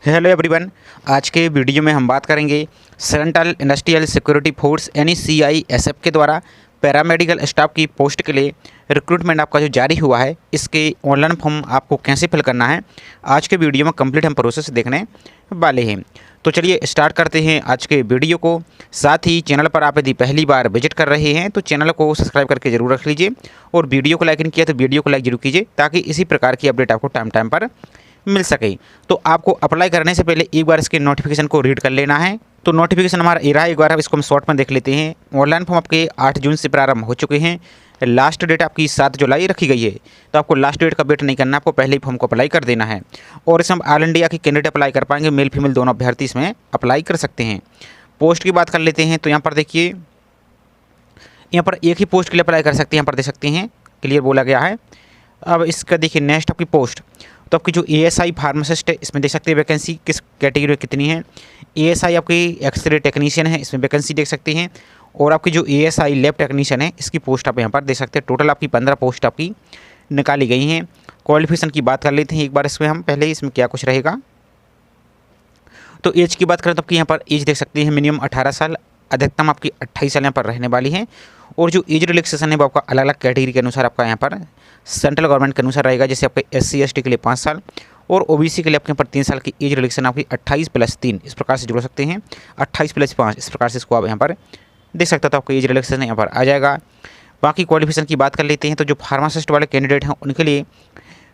Hello everyone. आज के video में हम बात करेंगे सेंट्रल इंडस्ट्रियल सिक्योरिटी फोर्स यानी CISF के द्वारा पैरामेडिकल स्टाफ की पोस्ट के लिए रिक्रूटमेंट आपका जो जारी हुआ है, इसके ऑनलाइन फॉर्म आपको कैसे फिल करना है, आज के वीडियो में कंप्लीट हम प्रोसेस देखने वाले हैं। तो चलिए स्टार्ट करते हैं आज के वीडियो को। साथ ही चैनल पर आप यदि पहली बार विजिट कर रहे हैं तो चैनल को सब्सक्राइब करके जरूर रख लीजिए और वीडियो को लाइक नहीं किया तो वीडियो को लाइक जरूर कीजिए, ताकि इसी प्रकार की अपडेट आपको टाइम टाइम पर मिल सके। तो आपको अप्लाई करने से पहले एक बार इसके नोटिफिकेशन को रीड कर लेना है। तो नोटिफिकेशन हमारा ये रहा, एक बार अब इसको हम शॉर्ट में देख लेते हैं। ऑनलाइन फॉर्म आपके 8 जून से प्रारंभ हो चुके हैं। लास्ट डेट आपकी 7 जुलाई रखी गई है, तो आपको लास्ट डेट का वेट नहीं करना, आपको पहले ही फॉर्म को अप्लाई कर देना है। और इसमें ऑल इंडिया के कैंडिडेट अप्लाई कर पाएंगे, मेल फीमेल दोनों अभ्यर्थी इसमें अप्लाई कर सकते हैं। पोस्ट की बात कर लेते हैं। तो यहाँ पर देखिए, यहाँ पर एक ही पोस्ट के लिए अप्लाई कर सकते हैं, यहाँ पर देख सकते हैं क्लियर बोला गया है। अब इसका देखिए नेक्स्ट आपकी पोस्ट, तो आपकी जो ASI फार्मासिस्ट है, इसमें देख सकते हैं वैकेंसी किस कैटेगरी में कितनी है। ASI आपकी एक्सरे टेक्नीशियन है, इसमें वैकेंसी देख सकते हैं। और आपकी जो ASI लैब टेक्नीशियन है, इसकी पोस्ट आप यहाँ पर देख सकते हैं। टोटल आपकी 15 पोस्ट आपकी निकाली गई हैं। क्वालिफिकेशन की बात कर लेते हैं एक बार इसमें हम पहले, इसमें क्या कुछ रहेगा। तो एज की बात करें तो आपकी यहाँ पर एज देख सकते हैं मिनिमम 18 साल, अधिकतम आपकी 28 साल यहाँ पर रहने वाली है। और जो एज रिलैक्सेशन है वो आपका अलग अलग कैटेगरी के अनुसार आपका यहाँ पर सेंट्रल गवर्नमेंट के अनुसार रहेगा। जैसे आपके SC ST के लिए 5 साल और OBC के लिए आपके यहाँ पर 3 साल की एज रिलैक्सेशन आपकी 28 + 3 इस प्रकार से जोड़ सकते हैं। 28 + 5 इस प्रकार से इसको आप यहाँ पर देख सकते हो, तो आपको एज रिलैक्सेशन यहाँ पर आ जाएगा। बाकी क्वालिफिकेशन की बात कर लेते हैं। तो जो फार्मासिस्ट वाले कैंडिडेट हैं उनके लिए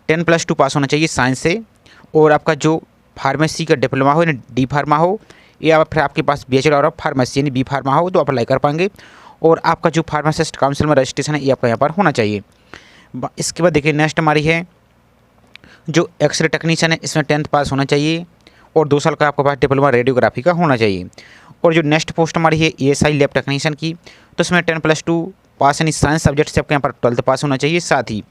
10+2 पास होना चाहिए साइंस से, और आपका जो फार्मेसी का डिप्लोमा हो यानी D फार्मा हो, या फिर आपके पास बैचलर ऑफ फार्मेसी यानी B फार्मा हो तो अप्लाई कर पाएंगे। और आपका जो फार्मासिस्ट काउंसिल में रजिस्ट्रेशन है ये आपका यहाँ पर होना चाहिए। इसके बाद देखिए नेक्स्ट हमारी है जो एक्सरे टेक्नीशियन है, इसमें 10th पास होना चाहिए और 2 साल का आपके पास डिप्लोमा रेडियोग्राफी का होना चाहिए। और जो नेक्स्ट पोस्ट हमारी है ASI लैब टेक्नीशियन की, तो इसमें 10+2 पास यानी साइंस सब्जेक्ट से आपके यहाँ पर 12th पास होना चाहिए। साथ ही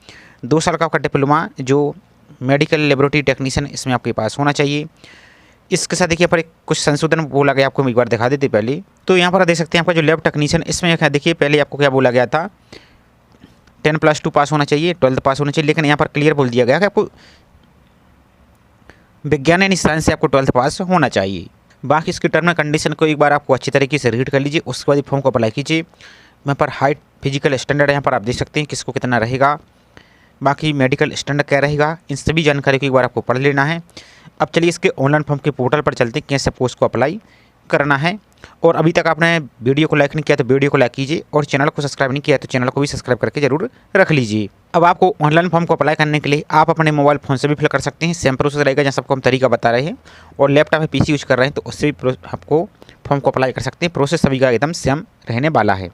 2 साल का आपका डिप्लोमा जो मेडिकल लेबोरेटरी टेक्नीशियन इसमें आपके पास होना चाहिए। इसके साथ देखिए यहाँ पर कुछ संशोधन बोला गया, आपको एक बार दिखा देते पहले। तो यहाँ पर देख सकते हैं आपका जो लैब टेक्नीशियन, इसमें देखिए पहले आपको क्या बोला गया था, 10+2 पास होना चाहिए, 12th पास होना चाहिए, लेकिन यहाँ पर क्लियर बोल दिया गया कि आपको विज्ञान यानी साइंस से आपको 12th पास होना चाहिए। बाकी इसके टर्म एंड कंडीशन को एक बार आपको अच्छी तरीके से रीड कर लीजिए, उसके बाद फॉर्म को अप्लाई कीजिए। यहाँ पर हाइट फिजिकल स्टैंडर्ड यहाँ पर आप देख सकते हैं किसको कितना रहेगा, बाकी मेडिकल स्टैंडर्ड क्या रहेगा, इन सभी जानकारी को एक बार आपको पढ़ लेना है। अब चलिए इसके ऑनलाइन फॉर्म के पोर्टल पर चलते हैं, कैसे पोस्ट को अप्लाई करना है। और अभी तक आपने वीडियो को लाइक नहीं किया तो वीडियो को लाइक कीजिए, और चैनल को सब्सक्राइब नहीं किया तो चैनल को भी सब्सक्राइब करके जरूर रख लीजिए। अब आपको ऑनलाइन फॉर्म को अप्लाई करने के लिए आप अपने मोबाइल फ़ोन से भी फिल कर सकते हैं, सेम प्रोसेस रहेगा जैसा आपको हम तरीका बता रहे हैं। और लैपटॉप में PC यूज कर रहे हैं तो उससे भी आपको फॉर्म को अप्लाई कर सकते हैं। प्रोसेस सभी का एकदम सेम रहने वाला है।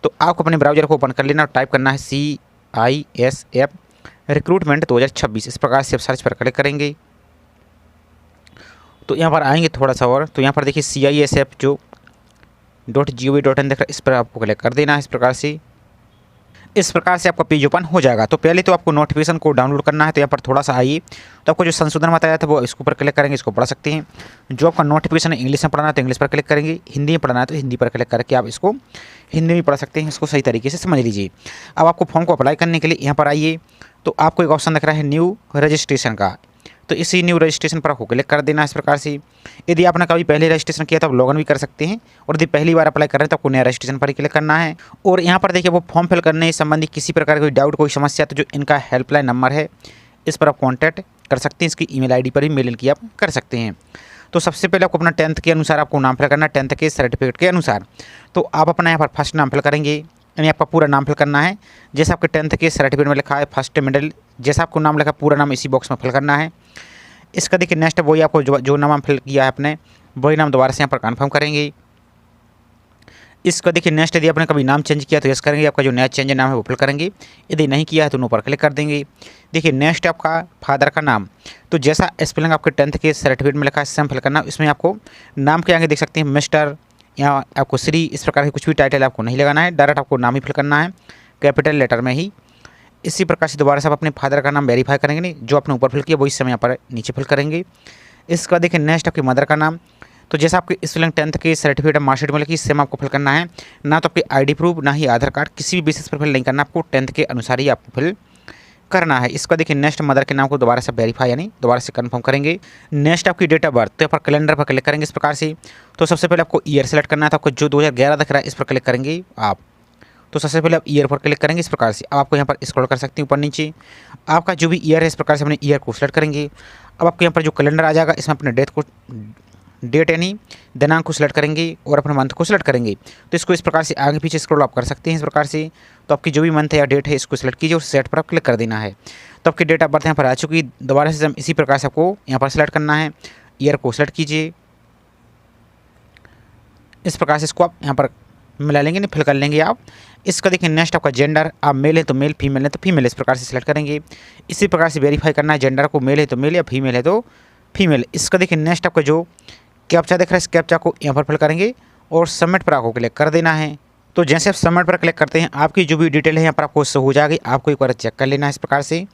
तो आपको अपने ब्राउजर को ओपन कर लेना और टाइप करना है CISF रिक्रूटमेंट 2026, इस प्रकार से आप सर्च पर क्लिक करेंगे तो यहाँ पर आएंगे थोड़ा सा और। तो यहाँ पर देखिए CISF जो .gov.in देख रहा है, इस पर आपको क्लिक कर देना है। इस प्रकार से आपका पेज ओपन हो जाएगा। तो पहले तो आपको नोटिफिकेशन को डाउनलोड करना है, तो यहाँ पर थोड़ा सा आइए, तो आपको जो संशोधन बताया था वो इसके ऊपर क्लिक करेंगे, इसको पढ़ सकते हैं। जो आपका नोटिफिकेशन है इंग्लिश में पढ़ना है तो इंग्लिश पर क्लिक करेंगे, हिंदी में पढ़ना है तो हिंदी पर क्लिक करके आप इसको हिंदी में पढ़ सकते हैं। इसको सही तरीके से समझ लीजिए। अब आपको फॉर्म को अप्लाई करने के लिए यहाँ पर आइए, तो आपको एक ऑप्शन दिख रहा है न्यू रजिस्ट्रेशन का, तो इसी न्यू रजिस्ट्रेशन पर आपको क्लिक कर देना है। इस प्रकार से यदि आपने कभी पहले रजिस्ट्रेशन किया तो आप लॉगिन भी कर सकते हैं, और यदि पहली बार अप्लाई कर रहे हैं तो आपको नया रजिस्ट्रेशन पर ही क्लिक करना है। और यहाँ पर देखिए वो फॉर्म फिल करने संबंधी किसी प्रकार कोई डाउट कोई समस्या तो जो इनका हेल्पलाइन नंबर है इस पर आप कॉन्टैक्ट कर सकते हैं। इसकी email ID पर भी मेल की आप कर सकते हैं। तो सबसे पहले आपको अपना 10th के अनुसार आपको नाम फिल करना है, 10th के सर्टिफिकेट के अनुसार। तो आप अपना यहाँ पर फर्स्ट नाम फिल करेंगे, यानी आपका पूरा नाम फिल करना है। जैसे आपके 10th के सर्टिफिकेट में लिखा है फर्स्ट मिडिल, जैसा आपको नाम लिखा पूरा नाम इसी बॉक्स में फिल करना है। इसका देखिए नेक्स्ट वही आपको जो नाम फिल किया है आपने वही नाम दोबारा से यहाँ पर कन्फर्म करेंगे। इसका देखिए नेक्स्ट यदि आपने कभी नाम चेंज किया तो यस करेंगे, आपका जो नया चेंज नाम है वो फिल करेंगे। यदि नहीं किया है तो नो पर क्लिक कर देंगे। देखिए नेक्स्ट आपका फादर का नाम, तो जैसा स्पेलिंग आपके 10th के सर्टिफिकेट में लिखा है सेम फिल करना। इसमें आपको नाम के आगे देख सकते हैं मिस्टर या आपको श्री, इस प्रकार के कुछ भी टाइटल आपको नहीं लगाना है, डायरेक्ट आपको नाम ही फिल करना है कैपिटल लेटर में ही। इसी प्रकार से दोबारा से आप अपने फादर का नाम वेरीफाई करेंगे, नहीं जो आपने ऊपर फिल किया वो इस समय यहाँ पर नीचे फिल करेंगे। इसके बाद देखिए नेक्स्ट आपकी मदर का नाम, तो जैसा आपके स्पेलिंग 10th के सर्टिफिकेट मार्कशीट में लिखी सेम आपको फिल करना है। ना तो आपकी ID प्रूफ ना ही आधार कार्ड, किसी भी बेसिस पर फिल नहीं करना, आपको 10th के अनुसार ही आपको फिल करना है, इसका देखिए नेक्स्ट मदर के नाम को दोबारा से वेरीफाई यानी दोबारा से कंफर्म करेंगे। नेक्स्ट आपकी डेट ऑफ बर्थ, तो यहाँ पर कैलेंडर पर क्लिक करेंगे इस प्रकार से। तो सबसे पहले आपको ईयर सेलेक्ट करना है, तो आपको जो 2011 दिख रहा है इस पर क्लिक करेंगे आप। तो सबसे पहले आप ईयर पर क्लिक करेंगे इस प्रकार से। अब आपको यहाँ पर स्क्रॉल कर सकते हैं ऊपर नीचे, आपका जो भी ईयर है इस प्रकार से अपने ईयर को सेलेक्ट करेंगे। अब आपको यहाँ पर जो कैलेंडर आ जाएगा इसमें अपने डेट यानी दिनांक को सिलेक्ट करेंगे और अपने मंथ को सिलेक्ट करेंगे। तो इसको इस प्रकार से आगे पीछे स्क्रॉल आप कर सकते हैं इस प्रकार से। तो आपकी जो भी मंथ है या डेट है इसको सिलेक्ट कीजिए और सेट पर आप क्लिक कर देना है। तो आपकी डेट ऑफ बर्थ यहाँ पर आ चुकी, दोबारा से इसी प्रकार से आपको यहाँ पर सिलेक्ट करना है, ईयर को सिलेक्ट कीजिए इस प्रकार से। इसको आप यहाँ पर मिला लेंगे, नहीं फिल कर लेंगे आप। इसका देखिए नेक्स्ट आपका जेंडर, आप मेल है तो मेल, फीमेल है तो फीमेल, इस प्रकार से सिलेक्ट करेंगे। इसी प्रकार से वेरीफाई करना है जेंडर को, मेल है तो मेल या फीमेल है तो फीमेल। इसका देखिए नेक्स्ट आपका जो कैप्चा दिख रहा है इस कैप्चा को यहाँ पर फिल करेंगे और सबमिट पर आपको क्लिक कर देना है। तो जैसे आप सबमिट पर क्लिक करते हैं आपकी जो भी डिटेल है यहाँ पर आपको शो हो जाएगी, आपको एक बार चेक कर लेना है इस प्रकार से।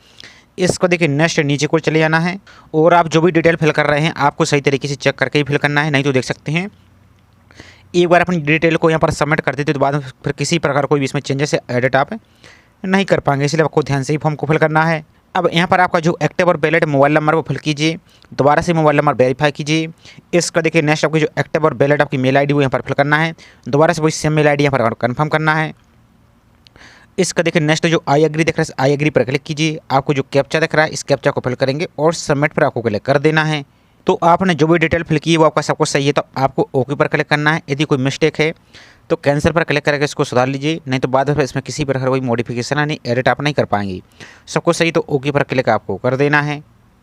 इसको देखिए नेक्स्ट नीचे को चले जाना है और आप जो भी डिटेल फिल कर रहे हैं आपको सही तरीके से चेक करके ही फिल करना है, नहीं तो देख सकते हैं एक बार अपनी डिटेल को यहाँ पर सबमिट कर देते तो बाद में फिर किसी प्रकार कोई भी इसमें चेंजेस या एडिट आप नहीं कर पाएंगे, इसलिए आपको ध्यान से ही फॉर्म को फिल करना है। अब यहाँ पर आपका जो एक्टिव और वैलिड मोबाइल नंबर वो फिल कीजिए, दोबारा से मोबाइल नंबर वेरीफाई कीजिए। इसका देखिए नेक्स्ट आपकी जो एक्टिव और वैलिड आपकी मेल आईडी वो यहाँ पर फिल करना है, दोबारा से वही सेम मेल आईडी यहाँ पर कंफर्म करना है। इसका देखिए नेक्स्ट जो आई एग्री दिख रहा है आई एग्री पर क्लिक कीजिए, आपको जो कैप्चा दिख रहा है इस कैप्चा को फिल करेंगे और सबमिट पर आपको क्लिक कर देना है। तो आपने जो भी डिटेल फिल की है वो आपका सब कुछ सही है तो आपको ओके पर क्लिक करना है। यदि कोई मिस्टेक है तो कैंसिल पर क्लिक करके इसको सुधार लीजिए, नहीं तो बाद में इसमें किसी प्रकार कोई मॉडिफिकेशन यानी एडिट आप नहीं कर पाएंगे। सब कुछ सही तो ओके पर क्लिक आपको कर देना है।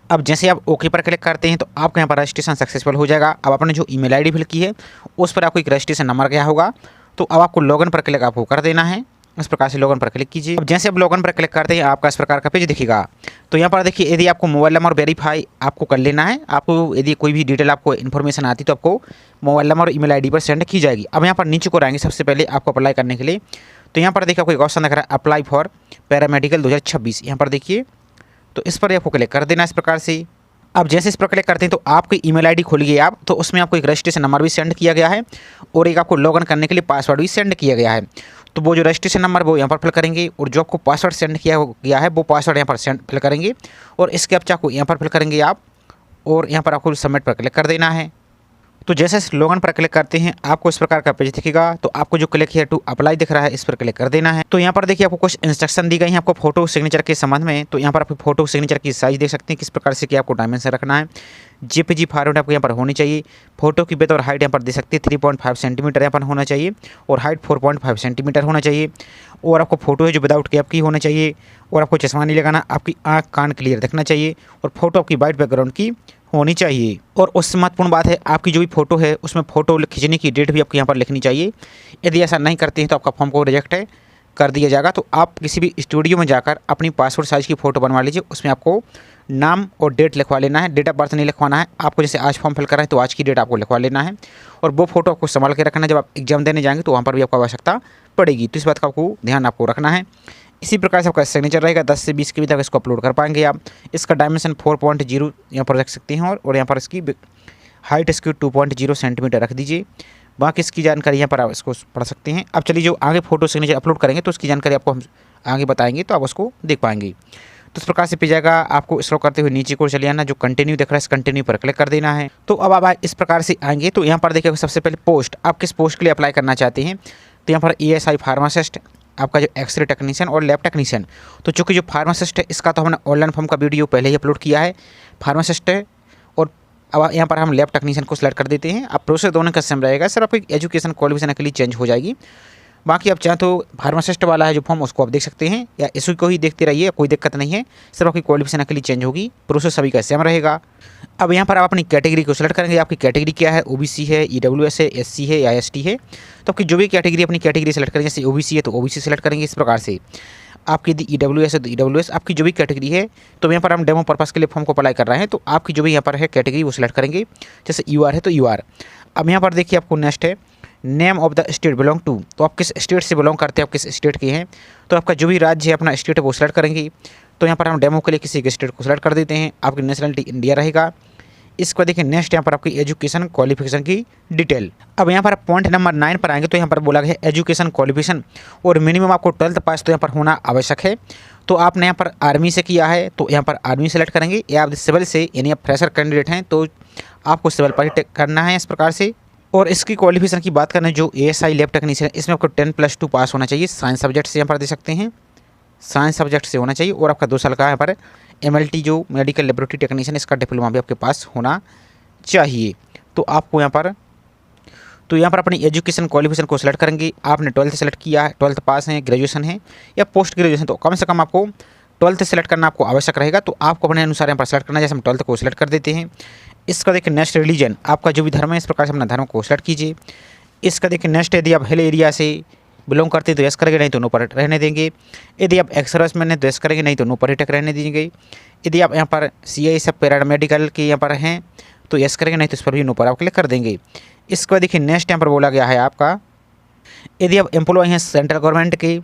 अब जैसे आप ओके पर क्लिक करते हैं तो आपके यहाँ पर रजिस्ट्रेशन सक्सेसफुल हो जाएगा। अब आपने जो ईमेल आईडी फिल की है उस पर आपको एक रजिस्ट्रेशन नंबर गया होगा, तो अब आपको लॉगिन पर क्लिक आपको कर देना है। इस प्रकार से लॉगिन पर क्लिक कीजिए। अब जैसे आप लॉगिन पर क्लिक करते हैं आपका इस प्रकार का पेज दिखेगा। तो यहाँ पर देखिए यदि आपको मोबाइल नंबर वेरीफाई आपको कर लेना है, आपको यदि कोई भी डिटेल आपको इन्फॉर्मेशन आती तो आपको मोबाइल नंबर और ईमेल आईडी पर सेंड की जाएगी। अब यहाँ पर नीचे को रहेंगे सबसे पहले आपको अप्लाई करने के लिए। तो यहाँ पर देखिए आपको एक ऑप्शन दिख रहा है अप्लाई फॉर पैरामेडिकल 2026, यहाँ पर देखिए तो इस पर आपको क्लिक कर देना इस प्रकार से। अब जैसे इस पर क्लिक करते हैं तो आपकी ईमेल आईडी खोल गई आप, तो उसमें आपको एक रजिस्ट्रेशन नंबर भी सेंड किया गया है और एक आपको लॉगिन करने के लिए पासवर्ड भी सेंड किया गया है। तो वो जो रजिस्ट्रेशन नंबर वो यहाँ पर फिल करेंगे और जो आपको पासवर्ड सेंड किया गया है वो पासवर्ड यहाँ पर फिल करेंगे और इस कैप्चा को यहाँ पर फिल करेंगे आप और यहाँ पर आपको सबमिट पर क्लिक कर देना है। तो जैसे लॉगिन पर क्लिक करते हैं आपको इस प्रकार का पेज दिखेगा। तो आपको जो क्लिक हियर टू अप्लाई दिख रहा है इस पर क्लिक कर देना है। तो यहाँ पर देखिए आपको कुछ इंस्ट्रक्शन दी गई हैं आपको फोटो सिग्नेचर के संबंध में। तो यहाँ पर आप फोटो सिग्नेचर की साइज देख सकते हैं किस प्रकार से कि आपको डायमेंशन रखना है। जेपीजी फॉर्मेट आपको यहाँ पर होनी चाहिए। फोटो की विड्थ और हाइट यहाँ पर दे सकते हैं 3.5 सेंटीमीटर यहाँ पर होना चाहिए और हाइट 4.5 सेंटीमीटर होना चाहिए। और आपको फोटो है जो विदाउट कैप की होना चाहिए और आपको चश्मा नहीं लगाना, आपकी आँख कान क्लियर दिखना चाहिए और फोटो आपकी वाइट बैकग्राउंड की होनी चाहिए। और उससे महत्वपूर्ण बात है आपकी जो भी फोटो है उसमें फ़ोटो खींचने की डेट भी आपको यहाँ पर लिखनी चाहिए। यदि ऐसा नहीं करते हैं तो आपका फॉर्म को रिजेक्ट कर दिया जाएगा। तो आप किसी भी स्टूडियो में जाकर अपनी पासपोर्ट साइज़ की फ़ोटो बनवा लीजिए, उसमें आपको नाम और डेट लिखवा लेना है, डेट ऑफ बर्थ नहीं लिखवाना है आपको। जैसे आज फॉर्म फिल कर रहे हैं तो आज की डेट आपको लिखवा लेना है और वो फोटो आपको संभाल के रखना है। जब आप एग्जाम देने जाएंगे तो वहाँ पर भी आपको आवश्यकता पड़ेगी, तो इस बात का आपको ध्यान आपको रखना है। इसी प्रकार से आपका सिग्नेचर रहेगा 10 से 20 के भी तक इसको अपलोड कर पाएंगे आप। इसका डायमेंशन 4.0 यहाँ पर रख सकते हैं और यहाँ पर इसकी हाइट इसकी 2.0 सेंटीमीटर रख दीजिए। बाकी इसकी जानकारी यहाँ पर आप इसको पढ़ सकते हैं। अब चलिए जो आगे फोटो सिग्नेचर अपलोड करेंगे तो उसकी जानकारी आपको हम आगे बताएंगे तो आप उसको देख पाएंगे। तो इस प्रकार से पे जाएगा, आपको स्क्रॉल करते हुए नीचे को चले आना, जो कंटिन्यू दिख रहा है इस कंटिन्यू पर क्लिक कर देना है। तो अब आप इस प्रकार से आएंगे तो यहाँ पर देखिए सबसे पहले पोस्ट, आप किस पोस्ट के लिए अप्लाई करना चाहते हैं। तो यहाँ पर ESI फार्मासिस्ट, आपका जो एक्सरे टेक्नीशियन और लैब टेक्नीशियन। तो चूँकि जो फार्मासिस्ट है इसका तो हमने ऑनलाइन फॉर्म का वीडियो पहले ही अपलोड किया है, फार्मासिस्ट है। और अब यहाँ पर हम लैब टेक्नीशियन को सिलेक्ट कर देते हैं। अब प्रोसेस दोनों का सेम रहेगा, सर आपकी एजुकेशन क्वालिफिकेशन के लिए चेंज हो जाएगी। बाकी आप चाहें तो फार्मासिस्ट वाला है जो फॉर्म उसको आप देख सकते हैं या इसी को ही देखते रहिए, कोई दिक्कत नहीं है। सिर्फ आपकी क्वालिफिकेशन के लिए चेंज होगी, प्रोसेस सभी का सेम रहेगा। अब यहाँ पर आप अपनी कैटेगरी को सिलेक्ट करेंगे, आपकी कैटेगरी क्या है, OBC है, EWS है, SC है या ST है। तो आपकी जो भी कैटेगरी अपनी कैटेगरी सेलेक्ट करेंगे, जैसे OBC है तो OBC सेलेक्ट करेंगे इस प्रकार से। आपकी यदि EWS है तो EWS, आपकी जो भी कैटेगरी है। तो यहाँ पर हम डेमो पर्पस के लिए फॉर्म को अप्लाई कर रहे हैं, तो आपकी जो भी यहाँ पर है कैटेगरी वो सिलेक्ट करेंगे। जैसे UR है तो UR। अब यहाँ पर देखिए आपको नेक्स्ट है name of the state belong to, तो आप किस स्टेट से बिलोंग करते हैं, आप किस स्टेट के हैं। तो आपका जो भी राज्य है अपना स्टेट है वो सिलेक्ट करेंगे। तो यहाँ पर हम डेमो के लिए किसी के स्टेट को सिलेक्ट कर देते हैं, आपकी नेशनलिटी इंडिया रहेगा। इसको देखिए नेक्स्ट यहाँ पर आपकी एजुकेशन क्वालिफिकेशन की डिटेल। अब यहाँ पर आप पॉइंट नंबर 9 पर आएंगे तो यहाँ पर बोला गया है एजुकेशन क्वालिफिकेशन और मिनिमम आपको 12th पास तो यहाँ पर होना आवश्यक है। तो आपने यहाँ पर आर्मी से किया है तो यहाँ पर आर्मी सेलेक्ट करेंगे, या आप सिविल से यानी आप फ्रेशर कैंडिडेट हैं तो आपको सिविल पर ही करना है इस प्रकार से। और इसकी क्वालिफिकेशन की बात करें जो ASI लैब टेक्नीशियन, इसमें आपको 10+2 पास होना चाहिए। साइंस सब्जेक्ट से यहाँ पर दे सकते हैं, साइंस सब्जेक्ट से होना चाहिए। और आपका 2 साल का यहाँ पर MLT जो मेडिकल लेबोरेटरी टेक्नीशियन, इसका डिप्लोमा भी आपके पास होना चाहिए। तो आपको यहाँ पर अपनी एजुकेशन क्वालिफिकेशन को सिलेक्ट करेंगे। आपने 12th सेलेक्ट किया है, 12th पास है, ग्रेजुएशन है या पोस्ट ग्रेजुएशन, तो कम से कम आपको 12th सेलेक्ट करना आपको आवश्यक रहेगा। तो आपको अपने अनुसार यहाँ पर सेलेक्ट करना है, जैसे हम 12th को सिलेक्ट कर देते हैं। इसका देखिए नेक्स्ट रिलीजन, आपका जो भी धर्म है इस प्रकार से अपना धर्म को सिलेक्ट कीजिए। इसका देखिए नेक्स्ट, यदि आप हिल एरिया से बिलोंग करते हैं तो यस करेंगे, नहीं तो नो पर रहने देंगे। यदि आप एक्स सर्विसमैन हैं तो यस करेंगे, नहीं तो नो पर टिक रहने देंगे। यदि आप यहाँ पर CI पैरामेडिकल के यहाँ पर हैं तो यस करेंगे, नहीं तो इस पर भी नो पर आप क्लिक कर देंगे। इसके बाद देखिए नेक्स्ट यहाँ पर बोला गया है आपका, यदि आप एम्प्लॉय हैं सेंट्रल गवर्नमेंट के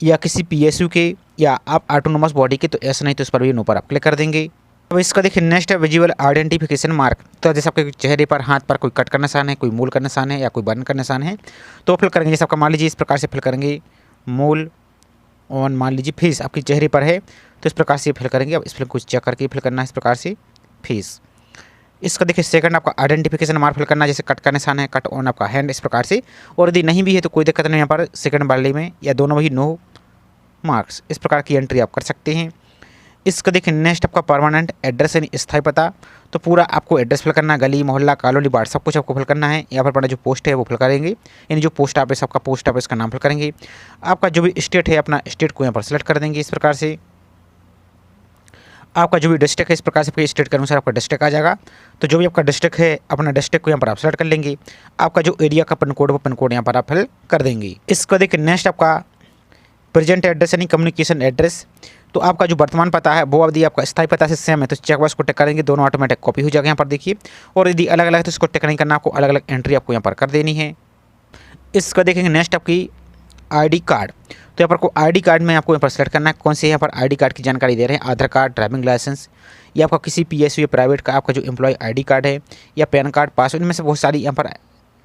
या किसी PSU के या आप ऑटोनोमस बॉडी के तो ऐसा, नहीं तो इस पर भी नो पर आप क्लिक कर देंगे। अब इसका देखिए नेक्स्ट है विजुअल आइडेंटिफिकेशन मार्क, तो जैसे आपके चेहरे पर, हाथ पर कोई कट का निशान है, कोई मूल का निशान है या कोई बर्न का निशान है तो फिल करेंगे। जैसे आपका मान लीजिए इस प्रकार से फिल करेंगे, मूल और मान लीजिए फेस आपके चेहरे पर है तो इस प्रकार से फिल करेंगे। अब इस फिल कुछ चेक करके फिल करना है इस प्रकार से फेस। इसका देखिए सेकंड आपका आइडेंटिफिकेशन मार्क फिल करना है, जैसे कट का निशान है, कट ऑन आपका हैंड इस प्रकार से। और यदि नहीं भी है तो कोई दिक्कत नहीं, यहाँ पर सेकंड वाले में या दोनों में ही नो मार्क्स, इस प्रकार की एंट्री आप कर सकते हैं। इसका देखिए नेक्स्ट आपका परमानेंट एड्रेस यानी स्थायी पता, तो पूरा आपको एड्रेस फिल करना है, गली मोहल्ला कॉलोनी वार्ड सब कुछ आपको फिल करना है। यहाँ पर अपना जो पोस्ट है वो फिल करेंगे, यानी जो पोस्ट ऑफिस आपका पोस्ट ऑफिस का नाम फिल करेंगे। आपका जो भी स्टेट है अपना स्टेट को यहाँ पर सेलेक्ट कर देंगे इस प्रकार से। आपका जो भी डिस्ट्रिक्ट है इस प्रकार से आपके स्टेट के अनुसार आपका डिस्ट्रिक्ट आ जाएगा, तो जो भी आपका डिस्ट्रिक्ट है अपना डिस्ट्रिक्ट को यहाँ पर आप सेलेक्ट कर लेंगे। आपका जो एरिया का पिन कोड वो पिन कोड यहाँ पर आप फिल कर देंगे। इसका देखिए नेक्स्ट आपका प्रेजेंट एड्रेस यानी कम्युनिकेशन एड्रेस, तो आपका जो वर्तमान पता है वो यदि आपका स्थायी पता से सेम है तो चेक बॉक्स को टिक करेंगे, दोनों ऑटोमेटिक कॉपी हो जाएगा यहाँ पर देखिए। और यदि अलग अलग है तो इसको टिक नहीं करना, आपको अलग अलग एंट्री आपको यहाँ पर कर देनी है। इसका देखेंगे नेक्स्ट आपकी ID कार्ड, तो यहाँ पर को ID कार्ड में आपको यहाँ पर सेलेक्ट करना है कौन से यहाँ पर ID कार्ड की जानकारी दे रहे हैं, आधार कार्ड, ड्राइविंग लाइसेंस या आपका किसी PSU या प्राइवेट का आपका जो एम्प्लॉय ID कार्ड है या पैन कार्ड, पासवर्ड, इनमें से बहुत सारी यहाँ पर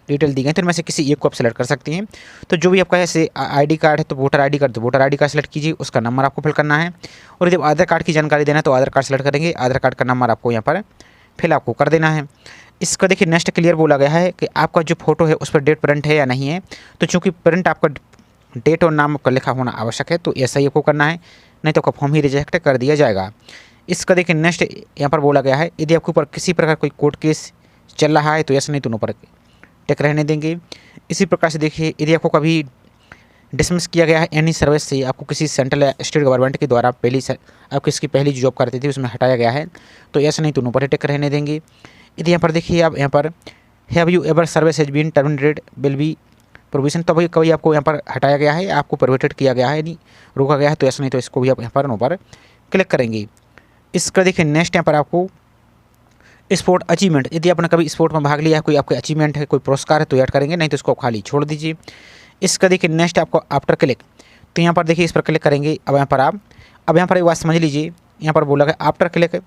डिटेल दी गई, तो इनमें से किसी एक को आप सेलेक्ट कर सकते हैं। तो जो भी आपका ऐसे ID कार्ड है तो वोटर ID कार्ड, तो वोटर ID कार्ड सेलेक्ट कीजिए, उसका नंबर आपको फिल करना है। और यदि आधार कार्ड की जानकारी देना है तो आधार कार्ड सेलेक्ट करेंगे, आधार कार्ड का नंबर आपको यहाँ पर फिल आपको कर देना है। इसका देखिए नेक्स्ट क्लियर बोला गया है कि आपका जो फोटो है उस पर डेट प्रिंट है या नहीं है, तो चूँकि प्रिंट आपका डेट और नाम का लिखा होना आवश्यक है तो ऐसा ही आपको करना है, नहीं तो आपका फॉर्म ही रिजेक्ट कर दिया जाएगा। इसका देखिए नेक्स्ट यहाँ पर बोला गया है, यदि आपके ऊपर किसी प्रकार कोई कोर्ट केस चल रहा है तो ऐसा, नहीं तो नो पर टिक रहने देंगे। इसी प्रकार से देखिए यदि आपको कभी डिसमिस किया गया है एनी सर्विस से, आपको किसी सेंट्रल या स्टेट गवर्नमेंट के द्वारा आप किसकी पहली जो जॉब करते थे उसमें हटाया गया है तो ऐसा, नहीं तो नो पर टिक रहने देंगे। यदि यहाँ पर देखिए आप यहाँ पर have you ever service has been terminated will be provision, तो भाई कभी आपको यहाँ पर हटाया गया है, आपको प्रोहिबिटेड किया गया है, नहीं रोका गया है तो ऐसा, नहीं तो इसको भी आप यहाँ पर नो पर क्लिक करेंगे। इसका देखिए नेक्स्ट यहाँ पर आपको स्पोर्ट अचीवमेंट, यदि आपने कभी स्पोर्ट में भाग लिया है, कोई आपके अचीवमेंट है, कोई पुरस्कार है तो ऐड करेंगे, नहीं तो इसको खाली छोड़ दीजिए। इसका देखिए नेक्स्ट आपको आफ्टर क्लिक, तो यहाँ पर देखिए इस पर क्लिक करेंगे। अब यहाँ पर एक बात समझ लीजिए, यहाँ पर बोला गया after click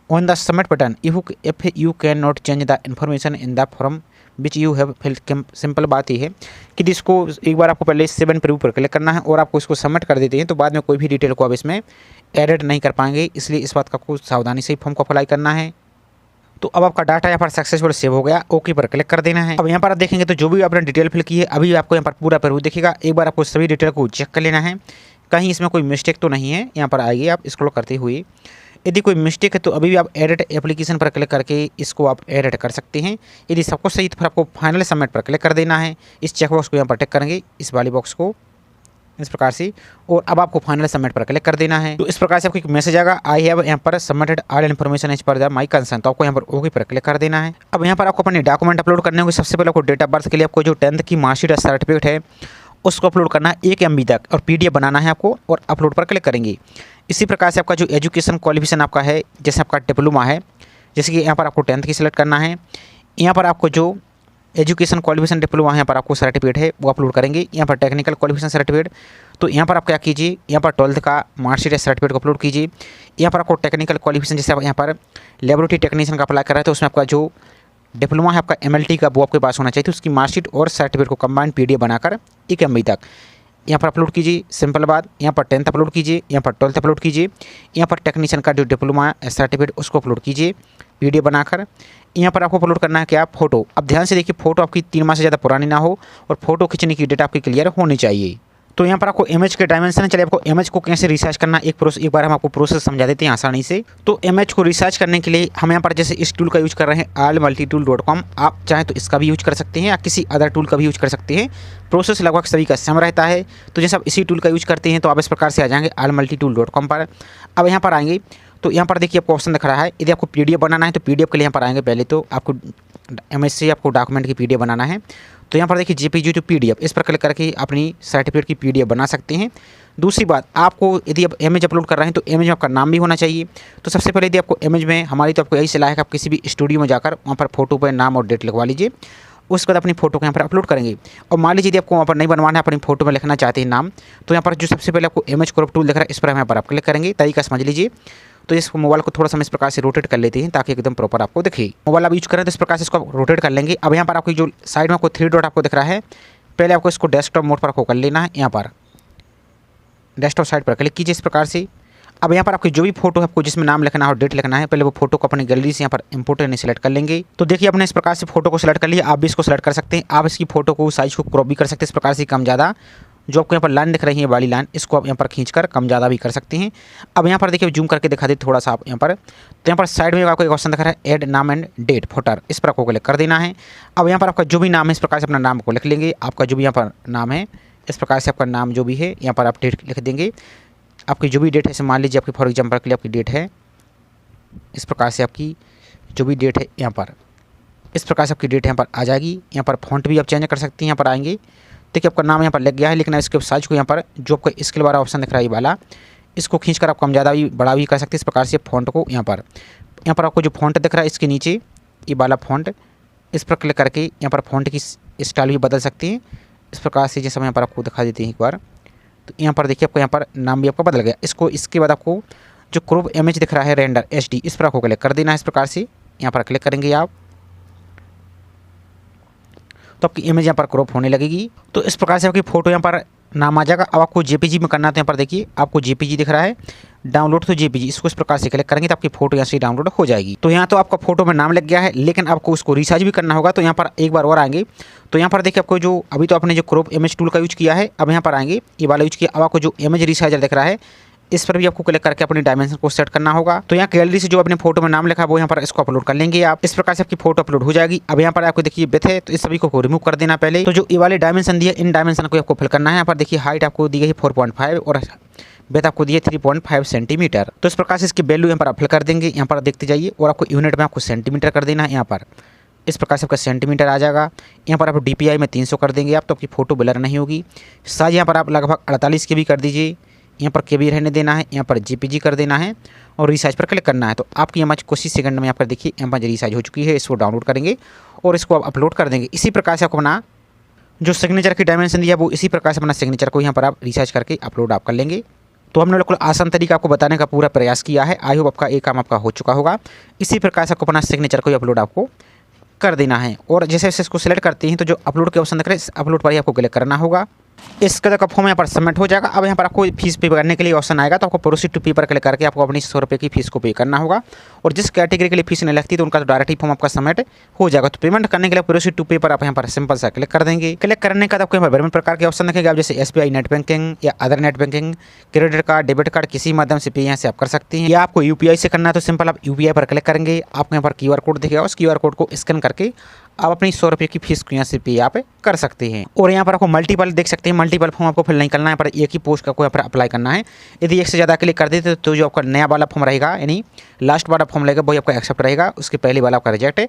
on the submit button if you can not change the information in the form which you have filled. Simple बात ये है कि इसको एक बार आपको पहले 7 प्रूव पर क्लिक करना है और आपको इसको सबमिट कर देते हैं तो बाद में कोई भी डिटेल को आप इसमें एडिट नहीं कर पाएंगे, इसलिए इस बात का आपको सावधानी से फॉर्म को अप्लाई करना है। तो अब आपका डाटा यहाँ पर सक्सेसफुल सेव हो गया, ओके पर क्लिक कर देना है। अब यहाँ पर आप देखेंगे तो जो भी आपने डिटेल फिल की है अभी आपको यहाँ पर पूरा प्रूफ दिखेगा। एक बार आपको सभी डिटेल को चेक कर लेना है, कहीं इसमें कोई मिस्टेक तो नहीं है। यहाँ पर आइए आप स्क्रॉल करते हुए, यदि कोई मिस्टेक है तो अभी भी आप एडिट एप्लीकेशन पर क्लिक करके इसको आप एडिट कर सकते हैं। यदि सब कुछ सही तो फिर आपको फाइनल सबमिट पर क्लिक कर देना है। इस चेक बॉक्स को यहाँ पर टिक करेंगे, इस वाली बॉक्स को इस प्रकार से, और अब आपको फाइनल सबमिट पर क्लिक कर देना है। तो इस प्रकार से आपको एक मैसेज आएगा, आई हैव यहाँ पर submitted all information as per the my concern, तो आपको यहाँ पर ओके पर क्लिक कर देना है। अब यहाँ पर आपको अपने डॉक्यूमेंट अपलोड करने होंगे। सबसे पहले आपको डेट ऑफ बर्थ के लिए आपको जो 10th की मार्कशीट या सर्टिफिकेट है उसको अपलोड करना है 1 MB तक, और PDF बनाना है आपको, और अपलोड पर क्लिक करेंगे। इसी प्रकार से आपका जो एजुकेशन क्वालिफिकेशन आपका है, जैसे आपका डिप्लोमा है, जैसे कि यहाँ पर आपको 10th की सिलेक्ट करना है। यहाँ पर आपको जो एजुकेशन क्वालिफिकेशन डिप्लोमा यहाँ पर आपको सर्टिफिकेट है वो अपलोड करेंगे। यहाँ पर टेक्निकल क्वालिफिकेशन सर्टिफिकेट, तो यहाँ पर आप क्या कीजिए, यहाँ पर 12th का मार्कशीट या सर्टिफिकेट को अपलोड कीजिए। यहाँ पर आपको टेक्निकल क्वालिफिकेशन, जैसे आप यहाँ पर लेबोरेटरी टेक्नीशियन का अप्लाई कर रहे हैं तो उसमें आपका जो डिप्लोमा है आपका MLT का वो आपके पास होना चाहिए, तो उसकी मार्कशीट और सर्टिफिकेट को कंबाइंड PDF बनाकर 1 MB तक यहाँ पर अपलोड कीजिए, सिंपल बात। यहाँ पर 10th अपलोड कीजिए, यहाँ पर 12th अपलोड कीजिए, यहाँ पर टेक्नीशियन का जो डिप्लोमा सर्टिफिकेट उसको अपलोड कीजिए वीडियो बनाकर। यहाँ पर आपको अपलोड करना है क्या, फ़ोटो। अब ध्यान से देखिए, फ़ोटो आपकी 3 माह से ज़्यादा पुरानी ना हो और फोटो खींचने की डेट आपकी क्लियर होनी चाहिए। तो यहाँ पर आपको इमेज के डायमेंशन, चलिए आपको इमेज को कैसे रिसर्च करना एक बार हम आपको प्रोसेस समझा देते हैं आसानी से। तो इमेज को रिसर्च करने के लिए हम यहाँ पर जैसे इस टूल का यूज कर रहे हैं allmultitool.com, आप चाहें तो इसका भी यूज कर सकते हैं या किसी अदर टूल का भी यूज कर सकते हैं। प्रोसेस लगभग सभी का सेम रहता है। तो जैसे आप इसी टूल का यूज करते हैं तो आप इस प्रकार से आ जाएंगे allmultitool.com पर। अब यहाँ पर आएंगे तो यहाँ पर देखिए आपको ऑप्शन दिख रहा है, यदि आपको PDF बनाना है तो PDF के लिए यहाँ पर आएंगे। पहले तो आपको इमेज से आपको डॉक्यूमेंट की PDF बनाना है, तो यहाँ पर देखिए JPG टू PDF, इस पर क्लिक करके अपनी सर्टिफिकेट की PDF बना सकते हैं। दूसरी बात, आपको यदि आप इमेज अपलोड कर रहे हैं तो इमेज में आपका नाम भी होना चाहिए। तो सबसे पहले यदि आपको इमेज में, हमारी तो आपको यही सलाह है कि आप किसी भी स्टूडियो में जाकर वहाँ पर फोटो पर नाम और डेट लिखवा लीजिए। उसके बाद अपनी फ़ोटो को यहाँ पर अपलोड करेंगे। और मान लीजिए यदि आपको वहाँ पर नहीं बनवाना है, अपनी फोटो में लिखना चाहते हैं नाम, तो यहाँ पर जो सबसे पहले आपको इमेज क्रॉप टूल दिख रहा है, इस पर यहाँ पर आप क्लिक करेंगे। तरीका समझ लीजिए। तो इस मोबाइल को थोड़ा सा इस प्रकार से रोटेट कर लेते हैं ताकि एकदम प्रॉपर आपको दिखे। मोबाइल आप यूज करें तो इस प्रकार से इसको रोटेट कर लेंगे। अब यहाँ पर आपकी जो साइड में आपको 3 डॉट आपको दिख रहा है, पहले आपको इसको डेस्कटॉप मोड पर आपको कर लेना है। यहाँ पर डेस्कटॉप साइड पर क्लिक कीजिए इस प्रकार से। अब यहाँ पर आपकी जो भी फोटो है, आपको जिसमें नाम लिखना है और डेट लिखना है, पहले वो फोटो को अपनी गैलरी से यहाँ पर इंपोर्ट यानी सेलेक्ट कर लेंगे। तो देखिए अपने इस प्रकार से फोटो को सेलेक्ट कर लिया। आप भी इसको सेलेक्ट कर सकते हैं। आप इसकी फोटो को साइज को क्रॉप भी कर सकते हैं इस प्रकार से, कम ज़्यादा। जो आपको यहाँ पर लाइन दिख रही है वाली लाइन, इसको आप यहाँ पर खींचकर कम ज़्यादा भी कर सकते हैं। अब यहाँ पर देखिए जूम करके दिखा देते थोड़ा सा आप यहाँ पर। तो यहाँ पर साइड में आपको एक ऑप्शन दिख रहा है ऐड नाम एंड डेट फोटर, इस पर आपको क्लिक कर देना है। अब यहाँ पर आपका जो भी नाम है इस प्रकार से अपना नाम को लिख लेंगे। आपका जो भी यहाँ पर नाम है इस प्रकार से आपका नाम जो भी है यहाँ पर आप डेट लिख देंगे। आपकी जो भी डेट है, जैसे मान लीजिए आपकी फॉर एग्जाम्पल के लिए आपकी डेट है, इस प्रकार से आपकी जो भी डेट है यहाँ पर, इस प्रकार से आपकी डेट यहाँ पर आ जाएगी। यहाँ पर फॉन्ट भी आप चेंज कर सकते हैं। यहाँ पर आएंगे, देखिए आपका नाम यहाँ पर लग गया है, लेकिन इसके साइज को यहाँ पर जो आपका स्केल वाला ऑप्शन दिख रहा है ये वाला, इसको खींचकर आप कम ज़्यादा भी बड़ा भी कर सकते हैं इस प्रकार से। फॉन्ट को यहाँ पर आपको जो फॉन्ट दिख रहा है इसके नीचे ये वाला फॉन्ट, इस पर क्लिक करके यहाँ पर फॉन्ट की स्टाइल भी बदल सकते हैं इस प्रकार से, जैसे हम यहाँ पर आपको दिखा देते हैं एक बार। तो यहाँ पर देखिए आपको यहाँ पर नाम भी आपका बदल गया। इसके बाद आपको जो क्रॉप इमेज दिख रहा है रेंडर HD, इस पर आपको क्लिक कर देना है इस प्रकार से। यहाँ पर क्लिक करेंगे आप तो आपकी इमेज यहाँ पर क्रॉप होने लगेगी। तो इस प्रकार से आपकी फ़ोटो यहाँ पर नाम आ जाएगा। अब आपको JPG में करना है तो यहाँ पर देखिए आपको JPG दिख रहा है, डाउनलोड तो JPG, इसको इस प्रकार से क्लिक करेंगे तो आपकी फ़ोटो यहाँ से डाउनलोड हो जाएगी। तो यहाँ तो आपका फ़ोटो में नाम लग गया है, लेकिन आपको उसको रिसाइज भी करना होगा। तो यहाँ पर एक बार और आएंगे तो यहाँ पर देखिए आपको जो अभी तो आपने जो क्रॉप इमेज टूल का यूज किया है, अब यहाँ पर आएंगे ये वाला यूज किया। अब आपको जो इमेज रिसाइजर दिख रहा है इस पर भी आपको क्लिक करके अपनी डायमेंशन को सेट करना होगा। तो यहाँ गैलरी से जो अपने फोटो में नाम लिखा है वो यहाँ पर इसको अपलोड कर लेंगे आप। इस प्रकार से आपकी फोटो अपलोड हो जाएगी। अब यहाँ पर आपको देखिए विड्थ है, तो इस सभी को रिमूव कर देना पहले। तो जो ये वाले डायमेंशन दिए, इन डायमेंशन को आपको फिल करना है। यहाँ पर देखिए हाइट आपको दी गई है 4.5 और विड्थ आपको दिए 3.5 सेंटीमीटर। तो इस प्रकार से इसकी वैल्यू यहाँ पर आप फिल कर देंगे। यहाँ पर देखते जाइए और आपको यूनिट में आपको सेंटीमीटर कर देना है। यहाँ पर इस प्रकार से आपका सेंटीमीटर आ जाएगा। यहाँ पर आप DPI में 300 कर देंगे आप, तो आपकी फ़ोटो ब्लर नहीं होगी। साइज यहाँ पर आप लगभग 48 KB कर दीजिए। यहाँ पर KB रहने देना है, यहाँ पर JPG कर देना है और रिसाइज पर क्लिक करना है। तो आपकी इमेज कुछ ही सेकंड में यहाँ पर देखिए इमेज रिसाइज हो चुकी है। इसको डाउनलोड करेंगे और इसको आप अपलोड कर देंगे। इसी प्रकार से आपको अपना जो सिग्नेचर की डायमेंशन दिया वो इसी प्रकार से अपना सिग्नेचर को यहाँ पर आप रिसाइज करके अपलोड आप कर लेंगे। तो हमने बिल्कुल आसान तरीका आपको बताने का पूरा प्रयास किया है। आई होप आपका एक काम आपका हो चुका होगा। इसी प्रकार से आपको अपना सिग्नेचर को अपलोड आपको कर देना है। और जैसे जैसे इसको सिलेक्ट करते हैं तो जो अपलोड के ऑप्शन दिख रहे हैं, इस अपलोड पर ही आपको क्लिक करना होगा। इसका का फॉर्म यहाँ पर सबमिट हो जाएगा। अब यहाँ पर आपको फीस पे करने के लिए ऑप्शन आएगा, तो आपको प्रोसीड टू पे पर क्लिक करके आपको अपनी 100 रुपये की फीस को पे करना होगा। और जिस कैटेगरी के लिए फीस नहीं लगती तो उनका तो डायरेक्ट ही फॉर्म आपका सबमिट हो जाएगा। तो पेमेंट करने के लिए प्रोसीड टू पे पर आप यहाँ पर सिंपल सा क्लिक कर देंगे। क्लिक करने का आपको यहाँ पर विभिन्न प्रकार के ऑप्शन दिखेंगे। आप जैसे SBI नेट बैंकिंग या other net banking, credit card, debit card, किसी माध्यम से पे यहाँ से आप कर सकते हैं। या आपको UPI से करना है तो सिंपल आप UPI पर क्लिक करेंगे। आपको यहाँ पर QR कोड दिखेगा, उस QR कोड को स्कैन करके आप अपनी 100 रुपये की फीस को यहाँ से पे आप कर सकते हैं। और यहाँ पर आपको मल्टीपल देख सकते हैं, मल्टीपल फॉर्म आपको फिल नहीं करना है। यहाँ पर एक ही पोस्ट का को यहाँ पर अप्लाई करना है। यदि एक से ज़्यादा क्लिक कर देते तो जो आपका नया वाला फॉर्म रहेगा, यानी लास्ट वाला फॉर्म रहेगा, वही आपका एक्सेप्ट रहेगा, उसके पहले वाला आपका रिजेक्ट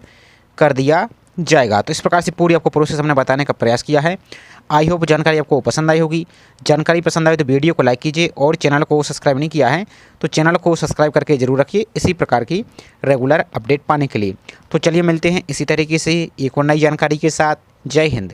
कर दिया जाएगा। तो इस प्रकार से पूरी आपको प्रोसेस हमने बताने का प्रयास किया है। आई होप जानकारी आपको पसंद आई होगी। जानकारी पसंद आई तो वीडियो को लाइक कीजिए और चैनल को सब्सक्राइब नहीं किया है तो चैनल को सब्सक्राइब करके जरूर रखिए इसी प्रकार की रेगुलर अपडेट पाने के लिए। तो चलिए मिलते हैं इसी तरीके से एक और नई जानकारी के साथ। जय हिंद।